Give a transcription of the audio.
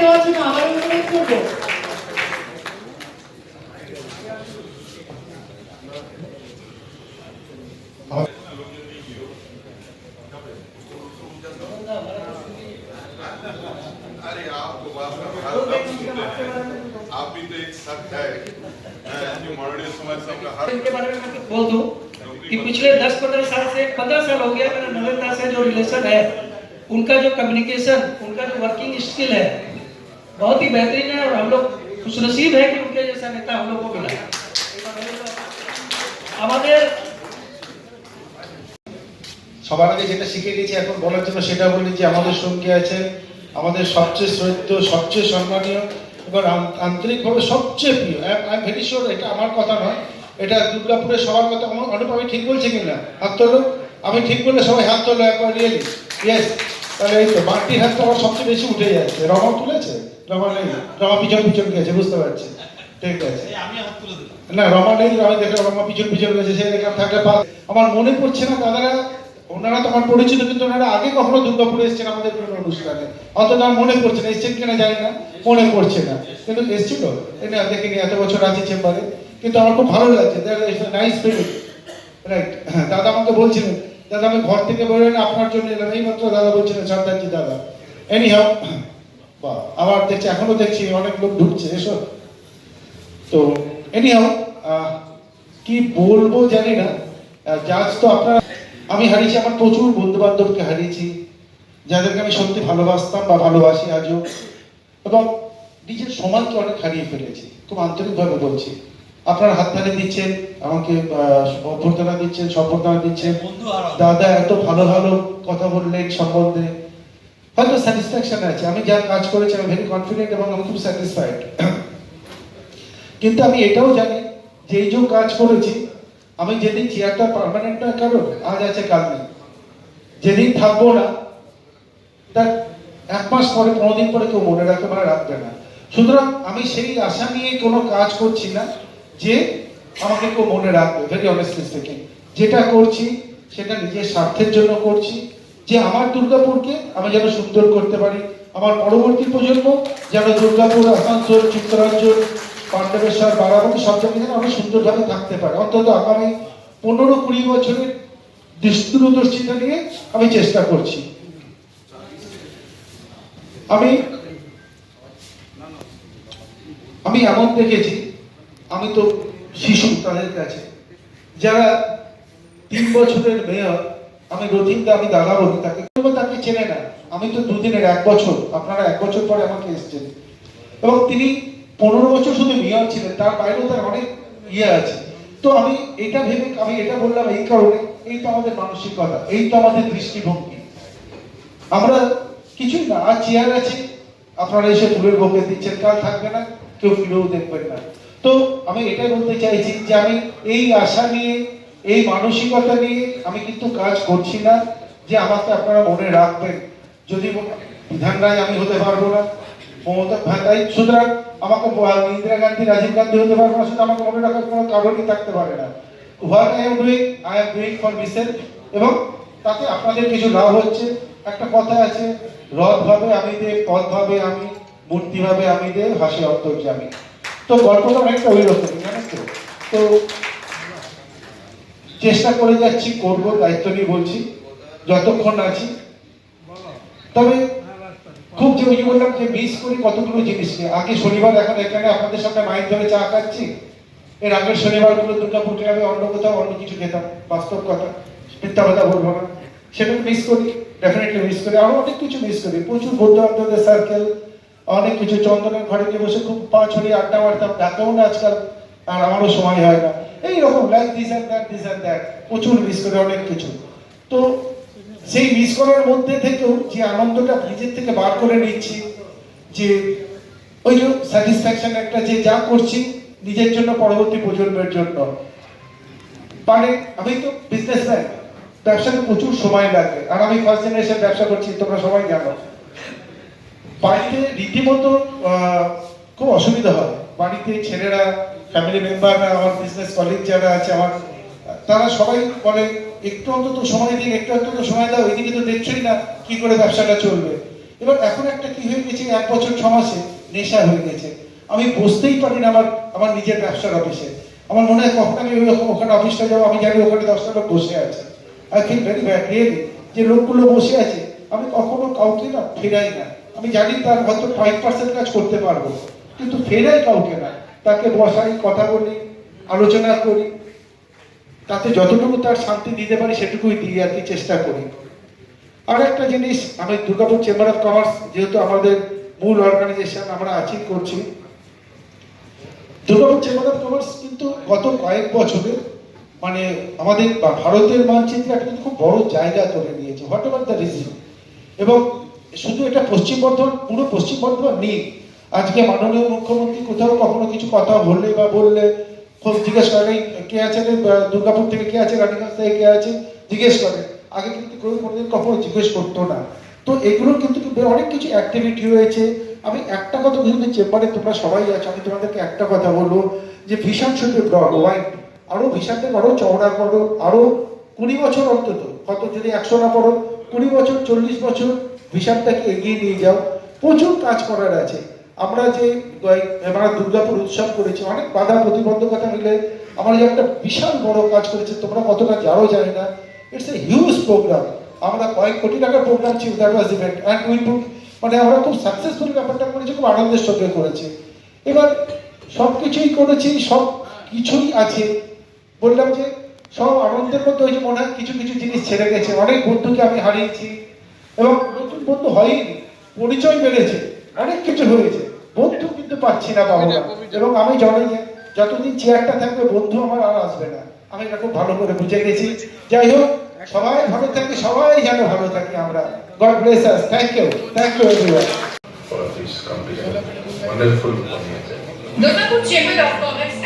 দেওয়ার জন্য আবার অনুরোধ করবো। अरे आपको बात आप भी तो एक शख्स है जो मॉडर्न समाज का हर इनके बारे में मैं बोल दूं कि पिछले 10-15 साल से 15 साल हो गया मेरा नरेंद्र से जो रिलेशन है, उनका जो कम्युनिकेशन, उनका जो वर्किंग स्किल है बहुत ही बेहतरीन है और हम लोग खुशनसीब है कि उनके जैसा नेता हम लोग को मिला। আমাদের সবার আগে যেটা শিখে গেছি এখন বলার জন্য সেটা বলি যে আমাদের সঙ্গে আছেন আমাদের সবচেয়ে শ্রদ্ধেয়, সবচেয়ে সম্মানীয় এবং আন্তরিকভাবে সবচেয়ে প্রিয়, আই এম ভেরি শিওর এটা আমার কথা নয়, এটা দুর্গাপুরের সবার কথা। অনুপ আমি ঠিক বলছি কিনা? হাত তোলো। আমি ঠিক বললে সবাই হাত তোলো একবার, রিয়েলি? ইয়েস। তাহলে এই তো বাড়তির হাতটা আমার সবচেয়ে বেশি উঠে যাচ্ছে। রমা তুলেছে? রমা নেই, রমা পিছন পিছন গেছে, বুঝতে পারছি। ঠিক আছে, না রমা নেই, আমি দেখলাম রমা পিছন পিছন গেছে, সেই রেখা থাকলে আমার মনে পড়ছে না দাদারা, ওনারা তো আমার পরিচিত, কিন্তু ওনারা আগে কখনো দুর্গাপুরে এসেছেন আমাদের কোনো অনুষ্ঠানে, অন্তত আমার মনে পড়ছে না। এসছেন কিনা জানি না, মনে পড়ছে না, কিন্তু এসেছিল। এটা দেখিনি, এত বছর আছে চেম্বারে, কিন্তু আমার খুব ভালো লাগছে। Nice feeling, right? হ্যাঁ, দাদা আমাকে বলছিলেন, দাদা আমি ঘর থেকে বেরোলেন আপনার জন্য এলাম, এই মাত্র দাদা বলছিলেন সর্দারজি দাদা। এনি হাউ, আবার দেখছি এখনো দেখছি অনেক লোক ঢুকছে, এসো। তো এনি হাউ, কি বলবো জানি না। জাজ তো আপনারা, আমি হারিয়েছি আমার প্রচুর বন্ধু বান্ধবকে হারিয়েছি, যাদেরকে আমি সত্যি ভালোবাসতাম বা ভালোবাসি আজও, এবং নিজের সময়কে অনেক হারিয়ে ফেলেছি। খুব আন্তরিকভাবে বলছি, আপনারা হাততালি দিচ্ছেন, আমাকে অভ্যর্থনা দিচ্ছেন, সম্বর্ধনা দিচ্ছেন। দাদা এত ভালো ভালো কথা বললেন সম্বন্ধে, হয়তো স্যাটিসফ্যাকশন আছে। আমি যা কাজ করেছি আমি ভেরি কনফিডেন্ট এবং আমি খুব স্যাটিসফাইড। কিন্তু আমি এটাও জানি যে এই যে কাজ করেছি, আমি যেদিন চেয়ারটা পার্মানেন্ট না, কারণ আজ আছে কাল নেই, যেদিন থাকবো না তার 1 মাস পরে 15 দিন পরে কেউ মনে রাখবে মানে রাখবে না। সুতরাং আমি সেই আশা নিয়ে কোনো কাজ করছি না যে আমাকে কেউ মনে রাখবে। ভেরি অনেস্টলি স্পিকিং, যেটা করছি সেটা নিজের স্বার্থের জন্য করছি, যে আমার দুর্গাপুরকে আমি যেন সুন্দর করতে পারি, আমার পরবর্তী প্রজন্ম যেন দুর্গাপুর, আসানসোল, চিত্তরঞ্জন, পাণ্ডবেশ্বর, বারাবতী সব জায়গায় যেন আমরা সুন্দরভাবে থাকতে পারি। অন্তত আগামী 15-20 বছরের দূরদর্শিতা নিয়ে আমি চেষ্টা করছি। আমি এমন দেখেছি, আমি তো শিশু তাদের কাছে, যারা 3 বছরের মেয়র, আমি রথিনদা, আমি দাদা বলি তাকে, তাকে চেনে না। আমি তো 2 দিনের 1 বছর, আপনারা 1 বছর পরে আমাকে এসছেন, এবং তিনি 15 বছর শুধু মেয়র ছিলেন, তার বাইরেও তার অনেক ইয়ে আছে। তো আমি এটা ভেবে আমি এটা বললাম এই কারণে, এই তো আমাদের মানসিকতা, এই তো আমাদের দৃষ্টিভঙ্গি। আমরা কিছুই না, আর চেয়ার আছে, আপনারা এসে ফুলের বকে দিচ্ছেন, কাল থাকবে না, কেউ ফিরেও দেখবেন না। তো আমি এটাই বলতে চাইছি যে আমি এই আশা নিয়ে, এই মানসিকতা নিয়ে আমি কিন্তু কাজ করছি না যে আমাকে আপনারা মনে রাখবেন। যদি বিধান রায় আমি হতে পারবো না, মমতা ভাই, সুতরাং আমাকে ইন্দিরা গান্ধী, রাজীব গান্ধী হতে পারবো না, শুধু আমাকে মনে রাখার কোনো কারণই থাকতে পারে না। What I am doing for myself, এবং তাতে আপনাদের কিছু লাভ হচ্ছে। একটা কথা আছে, রথ ভাবে আমি দে, পথ ভাবে আমি, মূর্তি ভাবে আমি দে, হাসি অন্তর্যামী। তো গল্পটা অনেকটা ওই রকম, জানেন তো। তো চেষ্টা করে যাচ্ছি, করবো, দায়িত্ব নিয়ে বলছি যতক্ষণ আছি। তবে খুব যে ওই বললাম যে মিস করি কতগুলো জিনিস নিয়ে। আগে শনিবার, এখন এখানে আপনাদের সামনে মাইক ধরে চা খাচ্ছি, এর আগের শনিবারগুলো দুর্গাপুরে আমি অন্য কোথাও অন্য কিছু খেতাম, বাস্তব কথা, মিথ্যা কথা বলবো না, সেটা মিস করি, ডেফিনেটলি মিস করি। আরো অনেক কিছু মিস করি, প্রচুর বন্ধু বান্ধবদের সার্কেল, অনেক কিছু। চন্দনের ঘরে গিয়ে বসে খুব পা ছড়িয়ে আড্ডা মারতাম, ডাকেও না আজকাল, আর আমারও সময় হয় না। এইরকম লাইক দিস অ্যান্ড দ্যাট, প্রচুর মিস করি অনেক কিছু। তো সেই মিস করার মধ্যে থেকেও যে আনন্দটা নিজের থেকে বার করে নিচ্ছি, যে ওই যে স্যাটিসফ্যাকশন একটা, যে যা করছি নিজের জন্য, পরবর্তী প্রজন্মের জন্য। মানে আমি তো বিজনেসম্যান, ব্যবসাতে প্রচুর সময় লাগে, আর আমি ফার্স্ট জেনারেশন ব্যবসা করছি, তোমরা সবাই জানো। বাড়িতে রীতিমতো খুব অসুবিধা হয়, বাড়িতে ছেলেরা, ফ্যামিলি মেম্বাররা, আমার বিজনেস কলিগ যারা আছে আমার, তারা সবাই বলে একটু অন্তত সময় দিন, একটু অন্তত সময় দাও, এদিকে তো দেখছোই না কি করে ব্যবসাটা চলবে। এবার এখন একটা কি হয়ে গেছে, 1 বছর 6 মাসে নেশা হয়ে গেছে। আমি বসতেই পারি না আমার নিজের ব্যবসার অফিসে। আমার মনে হয় কখন আমি ওখানে অফিসটা যাবো, আমি জানি ওখানে 10টা লোক বসে আছে। I feel very bad really, যে লোকগুলো বসে আছে আমি কখনো কাউকে না ফেরাই না। আমি জানি তার হয়তো 5% কাজ করতে পারবো, কিন্তু ফেরাই কাউকে না। তাকে বসাই, কথা বলি, আলোচনা করি, তাতে যতটুকু তার শান্তি দিতে পারি সেটুকুই দিই আর কি, চেষ্টা করি। আর একটা জিনিস, আমি দুর্গাপুর চেম্বার অফ কমার্স যেহেতু আমাদের মূল অর্গানাইজেশন, আমরা আছি করছি। দুর্গাপুর চেম্বার অফ কমার্স কিন্তু গত কয়েক বছরে মানে আমাদের ভারতের মানচিত্রে একটা কিন্তু খুব বড় জায়গা করে নিয়েছে, হোয়াট এভার দ্য রিজন। এবং শুধু এটা পশ্চিম বর্ধমান, পুরো পশ্চিম বর্ধমান নেই। আজকে মাননীয় মুখ্যমন্ত্রী কোথাও কখনো কিছু কথা বললে বা বললে জিজ্ঞেস করে কে আছে দুর্গাপুর থেকে, কে আছে রানীগঞ্জ থেকে, কে আছে জিজ্ঞেস করে। আগে কিন্তু কোনোদিন কখনো জিজ্ঞেস করতো না। তো এগুলো কিন্তু অনেক কিছু অ্যাক্টিভিটি হয়েছে। আমি একটা কথা বলছি, চেম্বারে তোমরা সবাই আছো, আমি তোমাদেরকে একটা কথা বলবো যে vision should be broad wide. আরো ভিশনটা আরো চওড়া করো, আরো 20 বছর অন্তত, কত যদি 100 না পড়ো, 20 বছর 40 বছর ভিশনটাকে এগিয়ে নিয়ে যাও। প্রচুর কাজ করার আছে। আমরা যে আমরা দুর্গাপুর উৎসব করেছি, অনেক বাধা প্রতিবন্ধকতা মিলে আমরা যে একটা বিশাল বড় কাজ করেছি, তোমরা কতটা যাও জানি না। It's a huge program. আমরা কয়েক কোটি টাকার প্রোগ্রাম ছিল, that was event and we took, মানে আমরা খুব সাকসেসফুল ব্যাপারটা করেছি, খুব আনন্দের সঙ্গে করেছি। এবার সব কিছুই করেছি, সব কিছুই আছে, বললাম যে সব আনন্দের মধ্যে ওই যে মনে হয় কিছু কিছু জিনিস ছেড়ে গেছে। অনেক বন্ধুকে আমি হারিয়েছি এবং নতুন বন্ধু হয়নি, পরিচয় বেড়েছে, অনেক কিছু হয়েছে, বন্ধু কিন্তু পাচ্ছি না, পাবো না। এবং আমি জানি যে যতদিন চেয়ারটা থাকবে বন্ধু আমার আর আসবে না, আমি এটা খুব ভালো করে বুঝে গেছি। যাই হোক, সবাই ভালো থাকে, সবাই যেন ভালো থাকি আমরা। God bless us. Thank you everyone. for this competition. Wonderful. Durgapur Chamber of Commerce